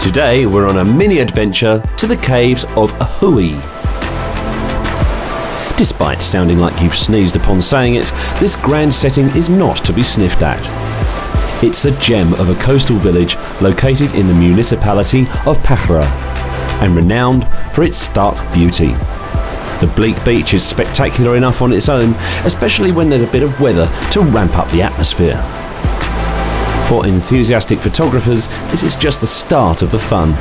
Today we're on a mini adventure to the caves of AJUY. Despite sounding like you've sneezed upon saying it, this grand setting is not to be sniffed at. It's a gem of a coastal village located in the municipality of Pajara and renowned for its stark beauty. The bleak beach is spectacular enough on its own, especially when there's a bit of weather to ramp up the atmosphere. For enthusiastic photographers, this is just the start of the fun.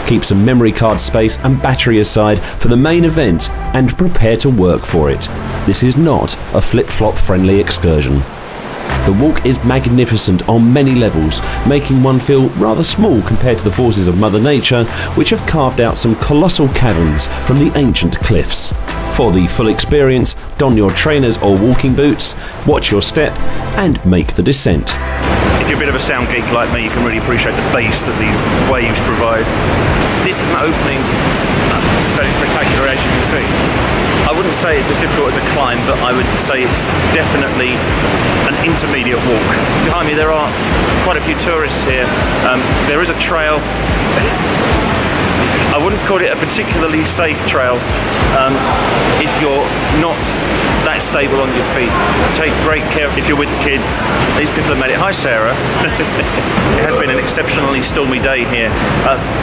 Keep some memory card space and battery aside for the main event and prepare to work for it. This is not a flip-flop friendly excursion. The walk is magnificent on many levels, making one feel rather small compared to the forces of Mother Nature, which have carved out some colossal caverns from the ancient cliffs. For the full experience, don your trainers or walking boots, watch your step, and make the descent. If you're a bit of a sound geek like me, you can really appreciate the bass that these waves provide. This is an opening. It's very spectacular, as you can see. I wouldn't say it's as difficult as a climb, but I would say it's definitely an intermediate walk. Behind me there are quite a few tourists here. There is a trail. I wouldn't call it a particularly safe trail if you're not that stable on your feet. Take great care if you're with the kids. These people have made it. Hi Sarah. It has been an exceptionally stormy day here.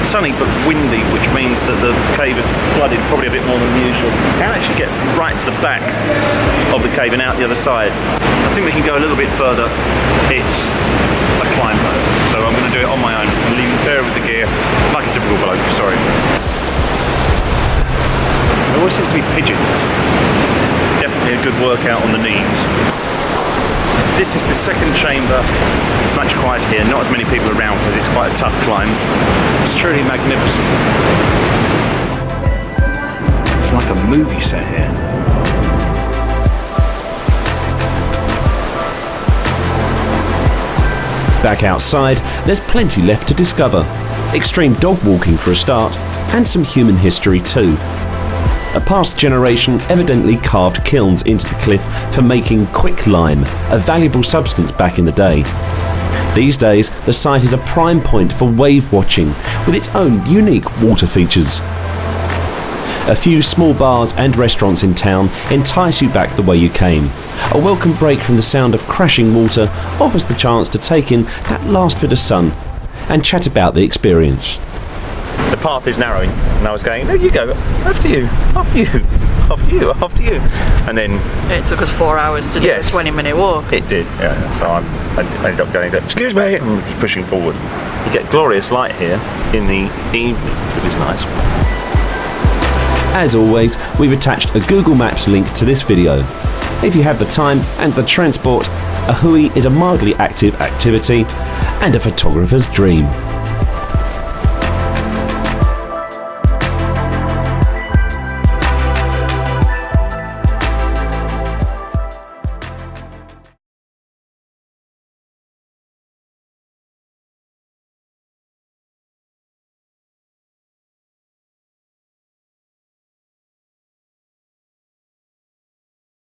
Sunny but windy, which means that the cave is flooded probably a bit more than usual. You can actually get right to the back of the cave and out the other side. I think we can go a little bit further. It's a climb though, so I'm going to do it on my own. I'm leaving Sarah with the gear, like a typical bloke, sorry. There always seems to be pigeons. Definitely a good workout on the knees. This is the second chamber. It's much quieter here, not as many people around because it's quite a tough climb. It's truly magnificent. It's like a movie set here. Back outside, there's plenty left to discover. Extreme dog walking for a start, and some human history too. A past generation evidently carved kilns into the cliff for making quicklime, a valuable substance back in the day. These days, the site is a prime point for wave watching, with its own unique water features. A few small bars and restaurants in town entice you back the way you came. A welcome break from the sound of crashing water offers the chance to take in that last bit of sun and chat about the experience. The path is narrowing and I was going, no, you go, after you, after you, after you, after you. And then... It took us 4 hours to do a 20-minute walk. It did, yeah. So I ended up going, excuse me, and pushing forward. You get glorious light here in the evenings, which is nice. As always, we've attached a Google Maps link to this video. If you have the time and the transport, AJUY is a mildly active activity and a photographer's dream.